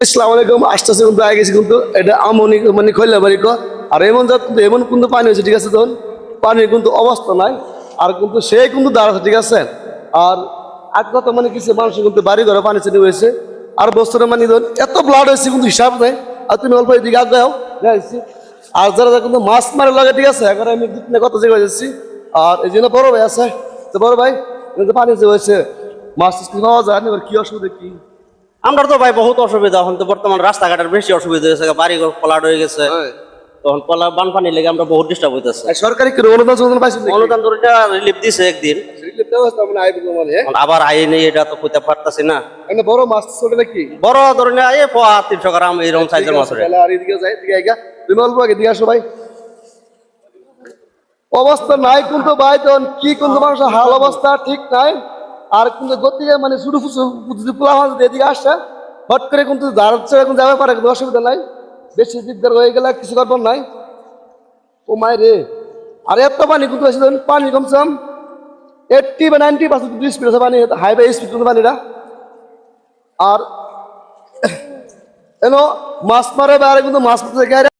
আসসালামু আলাইকুম আসতেছে কিন্তু আগে গেছি কিন্তু এটা আমনি মানে খৈলা বাড়ি আর এমন জাত কিন্তু এমন কিন্তু পানি হয়েছে ঠিক আছে তখন পানির কিন্তু অবস্থা নাই আর কিন্তু সে কিন্তু দাঁড়াচ্ছে ঠিক আছে আর এক কথা মানে কিছু মানুষ কিন্তু বাড়ি ঘরে পানি চিনি হয়েছে আর বছরে মানে ধরুন এত ব্লাড হয়েছে কিন্তু হিসাব নেই আর তুমি অল্প এদিকে আগাও যাইছি আর যারা যারা কিন্তু মাছ মারে লাগে ঠিক আছে এখন আমি কত জায়গায় যাচ্ছি আর এই জন্য বড় ভাই আছে তো বড় ভাই পানি যে হয়েছে মাছ পাওয়া যায় না এবার কি অসুবিধা কি আমরা তো ভাই বহুত অসুবিধা এখন তো বর্তমান রাস্তাঘাটের বেশি অসুবিধা হয়েছে বাড়ি ঘর পলাট হয়ে গেছে তখন পলা বানপানি লেগে আমরা বহুত ডিস্টার্ব হইতেছে সরকারি কি অনুদান পাইছেন অনুদান ধরে রিলিফ দিছে একদিন আবার আইনি এটা তো কইতে পারতাছি না বড় মাছ ছোট নাকি বড় ধরনের আয়ে 300 গ্রাম এরকম সাইজের মাছ আর এদিকে যাই এদিকে আইগা তুমি অল্প আগে দিকে আসো ভাই অবস্থা নাই কিন্তু ভাই তখন কি কিন্তু মানুষের হাল অবস্থা ঠিক নাই আর কিন্তু গতিকে মানে ছোট যদি পোলা মাছ এদিকে আসছে হট করে কিন্তু দাঁড়াচ্ছে এখন যাবে পারে কিন্তু অসুবিধা নাই বেশি দিকদার হয়ে গেলে কিছু করবার নাই ও মাই রে আর এত পানি কিন্তু আছে পানি কমছে 80 বা 90% স্পিড আছে পানি হাইওয়ে স্পিড কিন্তু পানিটা আর মাছ মারে বাইরে কিন্তু মাছ মারতে